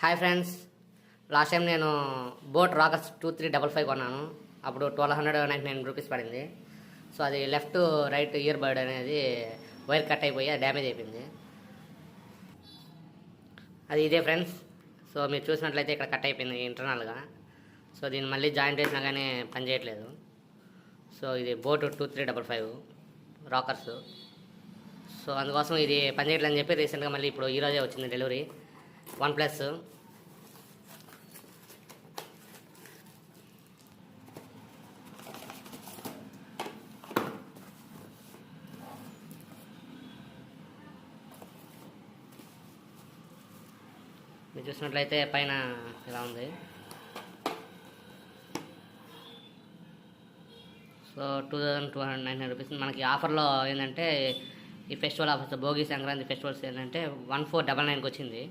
Hi friends, last time నేను boat rockers 2355 కొన్నాను. అప్పుడు 1299 రూపీస్ పడింది. సో అది లెఫ్ట్ రైట్ ఇయర్ బర్డ్ అనేది వైర్ కట్ అయిపోయి డ్యామేజ్ అయిపోయింది. అది ఇదే ఫ్రెండ్స్. సో మీరు చూసినట్లయితే ఇక్కడ కట్ అయిపోయింది ఇంటర్నల్గా. సో దీన్ని మళ్ళీ జాయింట్ చేసినా కానీ పనిచేయట్లేదు. సో ఇది బోట్ 2355 రాకర్స్. సో అందుకోసం ఇది పనిచేయట్లేదని చెప్పి రీసెంట్గా మళ్ళీ ఇప్పుడు ఈరోజే వచ్చింది డెలివరీ. OnePlus. మీరు చూసినట్లయితే పైన ఇలా ఉంది. So 2299 rupees. మనకి ఆఫర్లో ఏంటంటే ఈ festival offers, Bhogi Sankranti festivals ఏంటంటే 1499కి వచ్చింది.